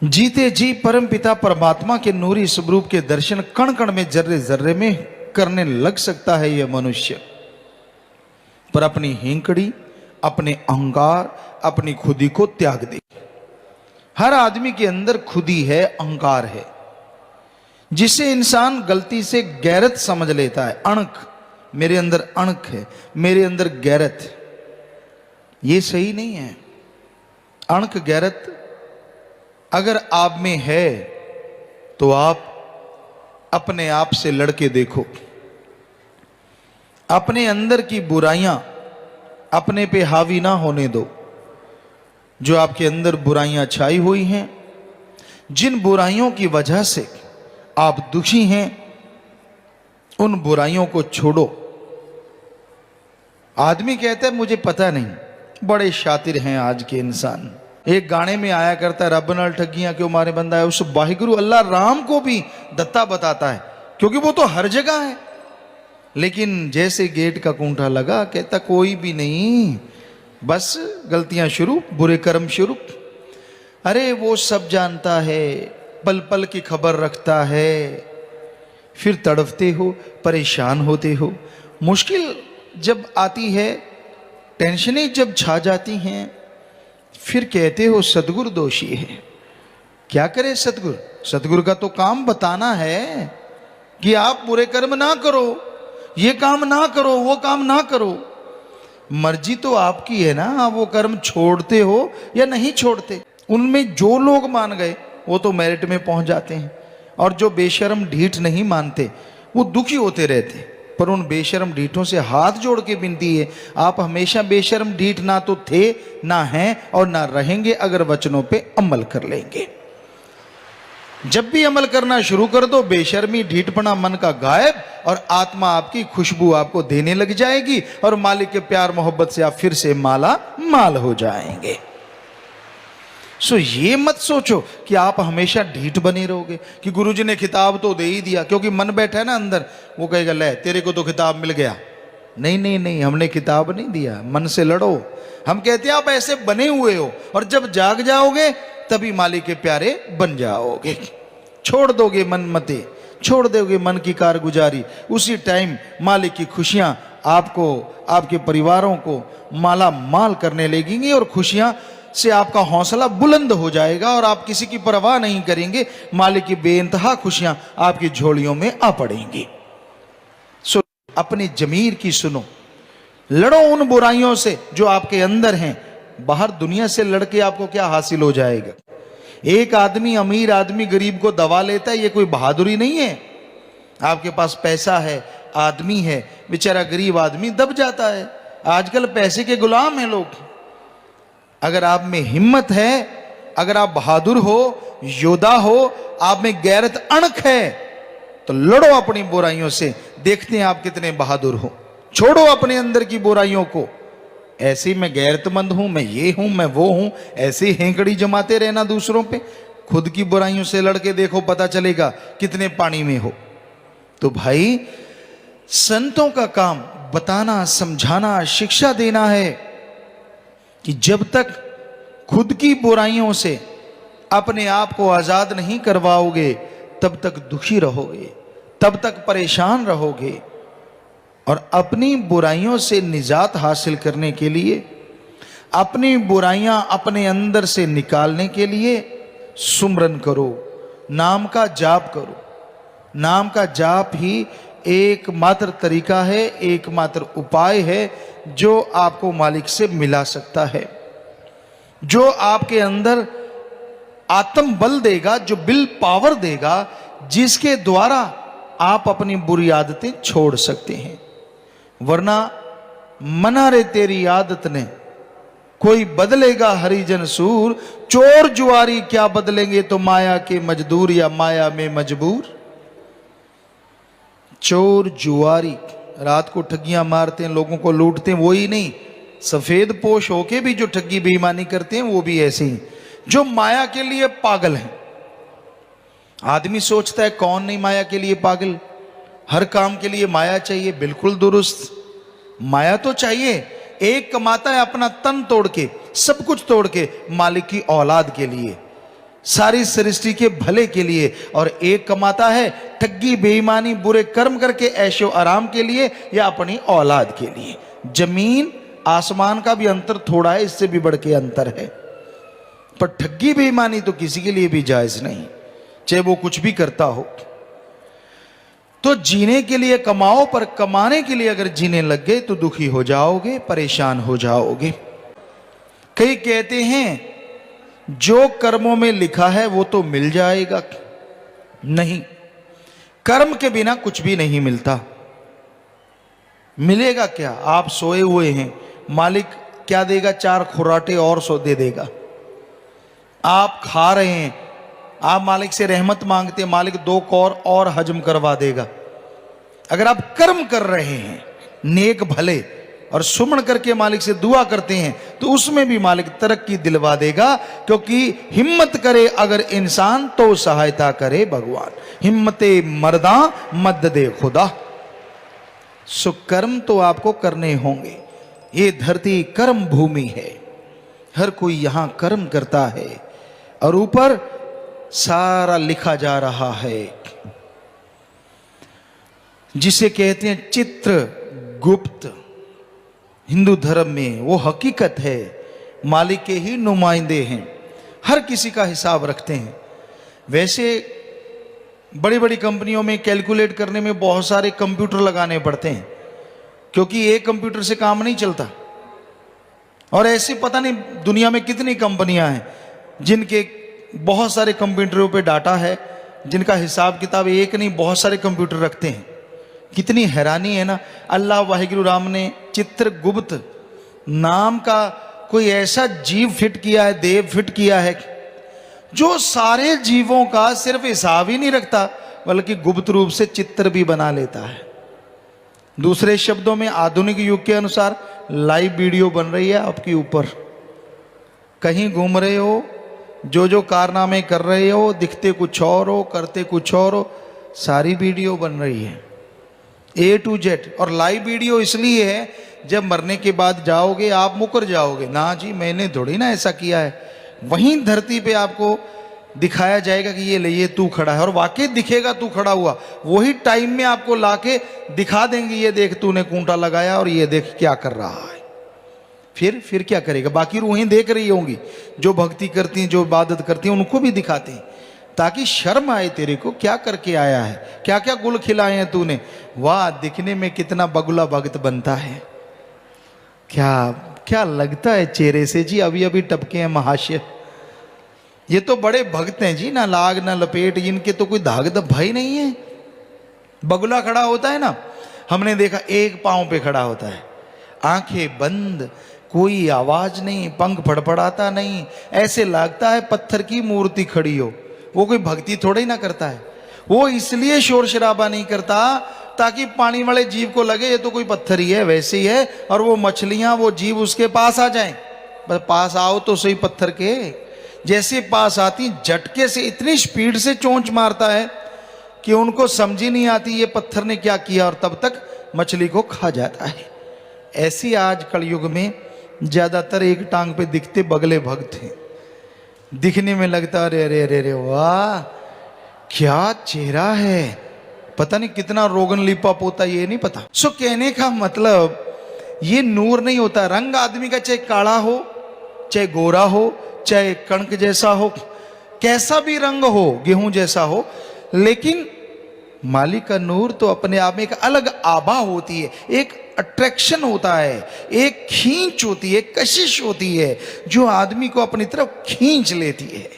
जीते जी परम पिता परमात्मा के नूरी स्वरूप के दर्शन कण कण में जर्रे जर्रे में करने लग सकता है यह मनुष्य, पर अपनी हिंकड़ी, अपने अहंकार, अपनी खुदी को त्याग दे। हर आदमी के अंदर खुदी है, अहंकार है, जिसे इंसान गलती से गैरत समझ लेता है। अणक, मेरे अंदर अणक है, मेरे अंदर गैरत, ये सही नहीं है। अणक गैरत अगर आप में है तो आप अपने आप से लड़के देखो। अपने अंदर की बुराइयां अपने पे हावी ना होने दो। जो आपके अंदर बुराइयां छाई हुई हैं, जिन बुराइयों की वजह से आप दुखी हैं, उन बुराइयों को छोड़ो। आदमी कहता है मुझे पता नहीं, बड़े शातिर हैं आज के इंसान। एक गाने में आया करता है, रब नाल ठगियां क्यों मारे बंदा है। उस वाहिगुरु अल्लाह राम को भी दत्ता बताता है, क्योंकि वो तो हर जगह है। लेकिन जैसे गेट का कूंठा लगा, कहता कोई भी नहीं, बस गलतियां शुरू, बुरे कर्म शुरू। अरे वो सब जानता है, पल पल की खबर रखता है, फिर तड़पते हो, परेशान होते हो। मुश्किल जब आती है, टेंशनें जब छा जाती हैं, फिर कहते हो सतगुरु दोषी है। क्या करे सतगुरु? सतगुरु का तो काम बताना है कि आप बुरे कर्म ना करो, ये काम ना करो, वो काम ना करो। मर्जी तो आपकी है ना, आप वो कर्म छोड़ते हो या नहीं छोड़ते। उनमें जो लोग मान गए वो तो मेरिट में पहुंच जाते हैं, और जो बेशर्म ढीठ नहीं मानते वो दुखी होते रहते। पर उन बेशर्म ढीठों से हाथ जोड़ के विनती है, आप हमेशा बेशर्म ढीठ ना तो थे, ना हैं और ना रहेंगे, अगर वचनों पे अमल कर लेंगे। जब भी अमल करना शुरू कर दो, बेशर्मी ढीठपना मन का गायब, और आत्मा आपकी खुशबू आपको देने लग जाएगी, और मालिक के प्यार मोहब्बत से आप फिर से माला माल हो जाएंगे। सो ये मत सोचो कि आप हमेशा ढीठ बने रहोगे, कि गुरुजी ने खिताब तो दे ही दिया, क्योंकि मन बैठा है ना अंदर, वो कहेगा ले तेरे को तो खिताब मिल गया। नहीं नहीं नहीं, हमने खिताब नहीं दिया, मन से लड़ो। हम कहते हैं आप ऐसे बने हुए हो, और जब जाग जाओगे तभी मालिक के प्यारे बन जाओगे। छोड़ दोगे मन मते, छोड़ दोगे मन की कारगुजारी, उसी टाइम मालिक की खुशियां आपको, आपके परिवारों को माला माल करने लगेंगी, और खुशियां से आपका हौसला बुलंद हो जाएगा, और आप किसी की परवाह नहीं करेंगे। मालिक की बेइंतहा खुशियां आपकी झोलियों में आ पड़ेंगी। सो अपनी जमीर की सुनो, लड़ो उन बुराइयों से जो आपके अंदर हैं। बाहर दुनिया से लड़के आपको क्या हासिल हो जाएगा? एक आदमी, अमीर आदमी गरीब को दबा लेता है, ये कोई बहादुरी नहीं है। आपके पास पैसा है, आदमी है, बेचारा गरीब आदमी दब जाता है। आजकल पैसे के गुलाम हैं लोग। अगर आप में हिम्मत है, अगर आप बहादुर हो, योद्धा हो, आप में गैरत अणख है, तो लड़ो अपनी बुराइयों से। देखते हैं आप कितने बहादुर हो। छोड़ो अपने अंदर की बुराइयों को। ऐसे मैं गैरतमंद हूं, मैं ये हूं, मैं वो हूं, ऐसे हेंकड़ी जमाते रहना दूसरों पे। खुद की बुराइयों से लड़के देखो, पता चलेगा कितने पानी में हो। तो भाई, संतों का काम बताना, समझाना, शिक्षा देना है कि जब तक खुद की बुराइयों से अपने आप को आजाद नहीं करवाओगे, तब तक दुखी रहोगे, तब तक परेशान रहोगे। और अपनी बुराइयों से निजात हासिल करने के लिए, अपनी बुराइयां अपने अंदर से निकालने के लिए सुमरन करो, नाम का जाप करो। नाम का जाप ही एकमात्र तरीका है, एकमात्र उपाय है जो आपको मालिक से मिला सकता है, जो आपके अंदर आत्म बल देगा, जो विल पावर देगा, जिसके द्वारा आप अपनी बुरी आदतें छोड़ सकते हैं। वरना मना रे तेरी आदत ने, कोई बदलेगा हरिजन सूर, चोर जुआरी क्या बदलेंगे तो माया के मजदूर, या माया में मजबूर। चोर जुआरी रात को ठगियां मारते हैं, लोगों को लूटते हैं, वो ही नहीं, सफेद पोश होके भी जो ठगी बेईमानी करते हैं वो भी ऐसे ही, जो माया के लिए पागल हैं। आदमी सोचता है कौन नहीं माया के लिए पागल, हर काम के लिए माया चाहिए। बिल्कुल दुरुस्त, माया तो चाहिए। एक कमाता है अपना तन तोड़ के, सब कुछ तोड़ के, मालिक की औलाद के लिए। सारी सृष्टि के भले के लिए, और एक कमाता है ठगी बेईमानी बुरे कर्म करके ऐशो आराम के लिए या अपनी औलाद के लिए। जमीन आसमान का भी अंतर थोड़ा है, इससे भी बढ़ के अंतर है। पर ठगी बेईमानी तो किसी के लिए भी जायज नहीं, चाहे वो कुछ भी करता हो। तो जीने के लिए कमाओ, पर कमाने के लिए अगर जीने लग गए तो दुखी हो जाओगे, परेशान हो जाओगे। कई कहते हैं जो कर्मों में लिखा है वो तो मिल जाएगा। नहीं, कर्म के बिना कुछ भी नहीं मिलता। मिलेगा क्या? आप सोए हुए हैं, मालिक क्या देगा? 4 खुराटे और सो दे देगा। आप खा रहे हैं, आप मालिक से रहमत मांगते हैं, मालिक 2 कौर और हजम करवा देगा। अगर आप कर्म कर रहे हैं नेक भले और सुमन करके मालिक से दुआ करते हैं तो उसमें भी मालिक तरक्की दिलवा देगा, क्योंकि हिम्मत करे अगर इंसान तो सहायता करे भगवान। हिम्मते मर्दा मद दे खुदा। सो कर्म तो आपको करने होंगे। ये धरती कर्म भूमि है, हर कोई यहां कर्म करता है और ऊपर सारा लिखा जा रहा है। जिसे कहते हैं चित्रगुप्त, हिंदू धर्म में वो हकीकत है। मालिक के ही नुमाइंदे हैं, हर किसी का हिसाब रखते हैं। वैसे बड़ी बड़ी कंपनियों में कैलकुलेट करने में बहुत सारे कंप्यूटर लगाने पड़ते हैं, क्योंकि एक कंप्यूटर से काम नहीं चलता। और ऐसी पता नहीं दुनिया में कितनी कंपनियां हैं जिनके बहुत सारे कंप्यूटरों पे डाटा है, जिनका हिसाब किताब एक नहीं बहुत सारे कंप्यूटर रखते हैं। कितनी हैरानी है ना। अल्लाह वाहिगुरु राम ने चित्रगुप्त नाम का कोई ऐसा जीव फिट किया है, देव फिट किया है, जो सारे जीवों का सिर्फ हिसाब ही नहीं रखता बल्कि गुप्त रूप से चित्र भी बना लेता है। दूसरे शब्दों में आधुनिक युग के अनुसार लाइव वीडियो बन रही है आपके ऊपर। कहीं घूम रहे हो, जो कारनामे कर रहे हो, दिखते कुछ और हो, करते कुछ और हो, सारी वीडियो बन रही है A to Z। और लाइव वीडियो इसलिए है जब मरने के बाद जाओगे आप मुकर जाओगे, ना जी मैंने थोड़ी ना ऐसा किया है। वहीं धरती पे आपको दिखाया जाएगा कि ये तू खड़ा है, और वाकई दिखेगा तू खड़ा हुआ। वही टाइम में आपको लाके दिखा देंगे, ये देख तूने खूंटा लगाया और ये देख क्या कर रहा है। फिर क्या करेगा? बाकी रूहें देख रही होंगी, जो भक्ति करती हैं, जो इबादत करती हैं, उनको भी दिखाते हैं ताकि शर्म आए तेरे को, क्या करके आया है, क्या क्या गुल खिलाए हैं तूने। वाह, दिखने में कितना बगुला भक्त बनता है। क्या क्या लगता है चेहरे से जी। अभी अभी टपके हैं महाशय। ये तो बड़े भक्त हैं जी, ना लाग ना लपेट, इनके तो कोई धाग भाई नहीं है। बगुला खड़ा होता है ना, हमने देखा एक पांव पे खड़ा होता है, आंखें बंद, कोई आवाज नहीं, पंख फड़फड़ाता नहीं, ऐसे लगता है पत्थर की मूर्ति खड़ी हो। वो कोई भक्ति थोड़ा ही ना करता है। वो इसलिए शोर शराबा नहीं करता ताकि पानी वाले जीव को लगे ये तो कोई पत्थर ही है, वैसे ही है, और वो मछलियां वो जीव उसके पास आ जाएं। बस पास आओ तो सही पत्थर के। जैसे पास आती झटके से इतनी स्पीड से चोंच मारता है कि उनको समझ ही नहीं आती ये पत्थर ने क्या किया, और तब तक मछली को खा जाता है। ऐसी आज कलयुग में ज्यादातर एक टांग पे दिखते बगले भक्त हैं। दिखने में लगता अरे अरे अरे अरे वाह क्या चेहरा है, पता नहीं कितना रोगन लिपा पोता, ये नहीं पता। सो कहने का मतलब ये नूर नहीं होता। रंग आदमी का चाहे काला हो, चाहे गोरा हो, चाहे कणक जैसा हो, कैसा भी रंग हो, गेहूं जैसा हो, लेकिन मालिक का नूर तो अपने आप में एक अलग आभा होती है, एक अट्रैक्शन होता है, एक खींच होती है, कशिश होती है जो आदमी को अपनी तरफ खींच लेती है।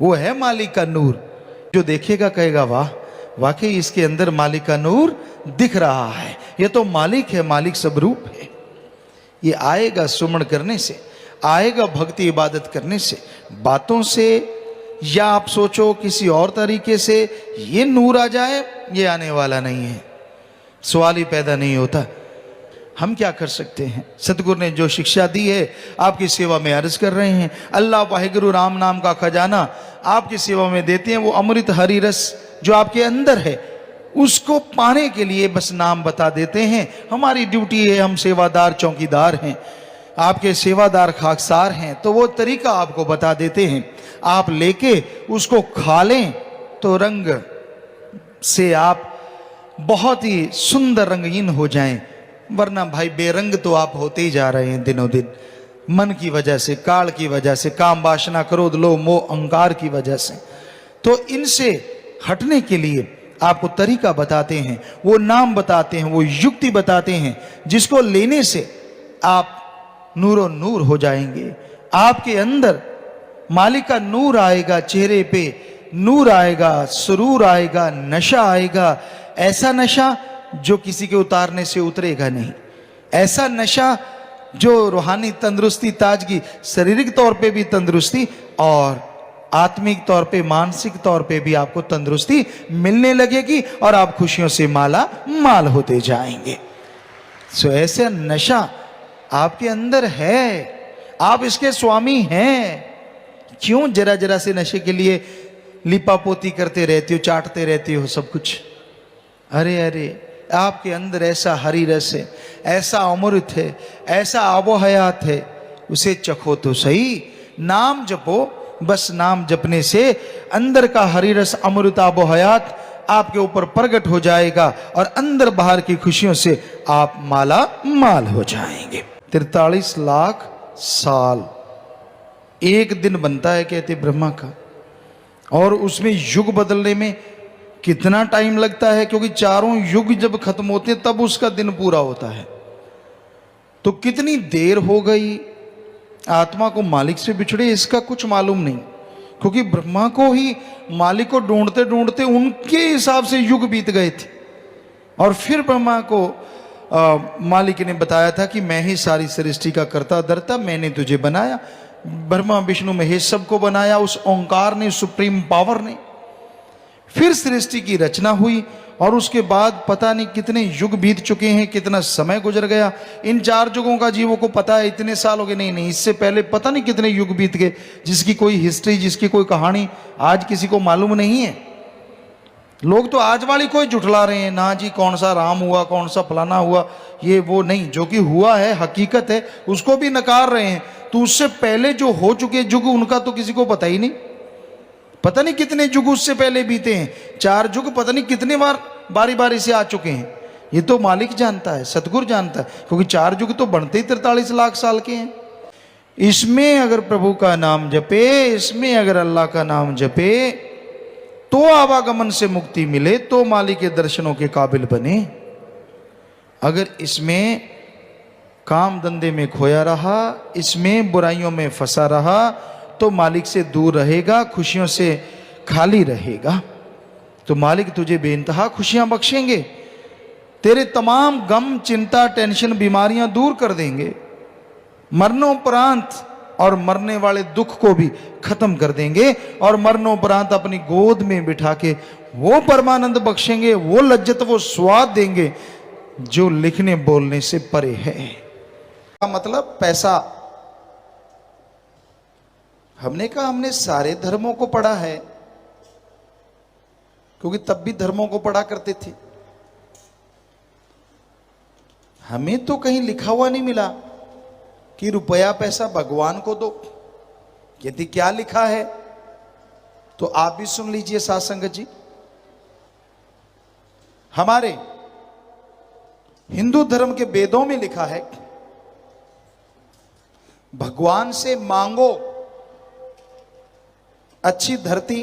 वो है मालिक का नूर। जो देखेगा कहेगा वाह, वाकई इसके अंदर मालिक का नूर दिख रहा है। ये तो मालिक है, मालिक स्वरूप है। ये आएगा सुमन करने से, आएगा भक्ति इबादत करने से, बातों से, या आप सोचो किसी और तरीके से ये नूर आ जाए, ये आने वाला नहीं है। सवाल ही पैदा नहीं होता। हम क्या कर सकते हैं? सतगुरु ने जो शिक्षा दी है आपकी सेवा में अर्ज कर रहे हैं। अल्लाह वाहिगुरु राम नाम का खजाना आपकी सेवा में देते हैं। वो अमृत हरि रस जो आपके अंदर है उसको पाने के लिए बस नाम बता देते हैं। हमारी ड्यूटी है, हम सेवादार चौकीदार हैं। आपके सेवादार खाकसार हैं तो वो तरीका आपको बता देते हैं, आप लेके उसको खा लें तो रंग से आप बहुत ही सुंदर रंगीन हो जाएं। वरना भाई बेरंग तो आप होते ही जा रहे हैं दिनों दिन, मन की वजह से, काल की वजह से, काम वासना क्रोध लोभ मोह अहंकार की वजह से। तो इनसे हटने के लिए आपको तरीका बताते हैं, वो नाम बताते हैं, वो युक्ति बताते हैं जिसको लेने से आप नूरो नूर हो जाएंगे। आपके अंदर मालिक का नूर आएगा, चेहरे पे नूर आएगा, सुरूर आएगा, नशा आएगा। ऐसा नशा जो किसी के उतारने से उतरेगा नहीं, ऐसा नशा जो रूहानी तंदुरुस्ती, ताजगी, शारीरिक तौर पे भी तंदुरुस्ती और आत्मिक तौर पे, मानसिक तौर पे भी आपको तंदुरुस्ती मिलने लगेगी और आप खुशियों से माला माल होते जाएंगे। सो ऐसा नशा आपके अंदर है, आप इसके स्वामी हैं। क्यों जरा जरा से नशे के लिए लिपापोती करते रहती हो, चाटते रहती हो सब कुछ? अरे अरे, आपके अंदर ऐसा हरी रस है, ऐसा अमृत है, ऐसा आबो हयात है, उसे चखो तो सही। नाम जपो, बस नाम जपने से अंदर का हरी रस, अमृत, आबो हयात आपके ऊपर प्रकट हो जाएगा और अंदर बाहर की खुशियों से आप माला माल हो जाएंगे। 43 लाख साल एक दिन बनता है कहते ब्रह्मा का, और उसमें युग बदलने में कितना टाइम लगता है, क्योंकि चारों युग जब खत्म होते हैं तब उसका दिन पूरा होता है। तो कितनी देर हो गई आत्मा को मालिक से बिछड़े, इसका कुछ मालूम नहीं, क्योंकि ब्रह्मा को ही मालिक को ढूंढते ढूंढते उनके हिसाब से युग बीत गए थे। और फिर ब्रह्मा को मालिक ने बताया था कि मैं ही सारी सृष्टि का कर्ता धर्ता, मैंने तुझे बनाया। ब्रह्मा विष्णु महेश सबको बनाया उस ओंकार ने, सुप्रीम पावर ने। फिर सृष्टि की रचना हुई और उसके बाद पता नहीं कितने युग बीत चुके हैं, कितना समय गुजर गया। इन 4 युगों का जीवों को पता है इतने साल हो गए, नहीं, इससे पहले पता नहीं कितने युग बीत गए, जिसकी कोई हिस्ट्री, जिसकी कोई कहानी आज किसी को मालूम नहीं है। लोग तो आज वाली कोई जुटला रहे हैं, ना जी कौन सा राम हुआ, कौन सा फलाना हुआ, ये वो नहीं, जो कि हुआ है हकीकत है उसको भी नकार रहे हैं। तो उससे पहले जो हो चुके युग उनका तो किसी को पता ही नहीं। पता नहीं कितने युग उससे पहले बीते हैं, 4 युग पता नहीं कितने बार बारी बारी से आ चुके हैं। ये तो मालिक जानता है, सतगुरु जानता है, क्योंकि 4 युग तो बनते ही 43 लाख साल के हैं। इसमें अगर प्रभु का नाम जपे, इसमें अगर अल्लाह का नाम जपे तो आवागमन से मुक्ति मिले, तो मालिक के दर्शनों के काबिल बने। अगर इसमें काम धंधे में खोया रहा, इसमें बुराइयों में फंसा रहा, तो मालिक से दूर रहेगा, खुशियों से खाली रहेगा। तो मालिक तुझे बेइंतहा खुशियां बख्शेंगे, तेरे तमाम गम, चिंता, टेंशन, बीमारियां दूर कर देंगे। मरणोपरांत और मरने वाले दुख को भी खत्म कर देंगे और मरणोपरांत अपनी गोद में बिठा के वो परमानंद बख्शेंगे, वो लज्जत, वो स्वाद देंगे जो लिखने बोलने से परे है। मतलब पैसा, हमने कहा हमने सारे धर्मों को पढ़ा है, क्योंकि तब भी धर्मों को पढ़ा करते थे। हमें तो कहीं लिखा हुआ नहीं मिला कि रुपया पैसा भगवान को दो। यदि क्या लिखा है तो आप भी सुन लीजिए साथ संगत जी। हमारे हिंदू धर्म के वेदों में लिखा है, भगवान से मांगो अच्छी धरती,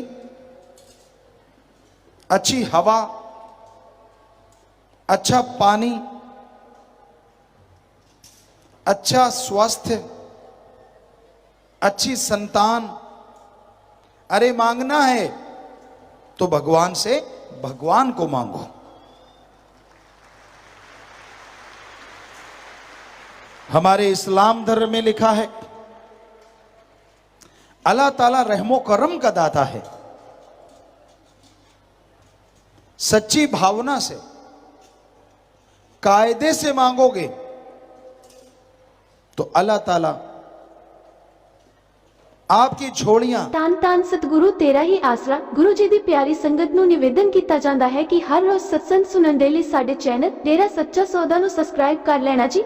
अच्छी हवा, अच्छा पानी, अच्छा स्वास्थ्य, अच्छी संतान। अरे मांगना है तो भगवान से भगवान को मांगो। हमारे इस्लाम धर्म में लिखा है, अल्लाह ताला रहमो करम का दाता है। सच्ची भावना से, कायदे से मांगोगे तो अल्लाह ताला आपकी झोलियां। तान तान सतगुरु तेरा ही आसरा। गुरु जी दी प्यारी संगत ਨੂੰ ਨਿਵੇਦਨ ਕੀਤਾ ਜਾਂਦਾ ਹੈ ਕਿ ਹਰ ਰੋਜ਼ ਸਤਸੰਗ ਸੁਣਨ ਦੇ ਲਈ ਸਾਡੇ ਚੈਨਲ ਡੇਰਾ ਸੱਚਾ ਸੌਦਾ ਨੂੰ ਸਬਸਕ੍ਰਾਈਬ ਕਰ ਲੈਣਾ ਜੀ।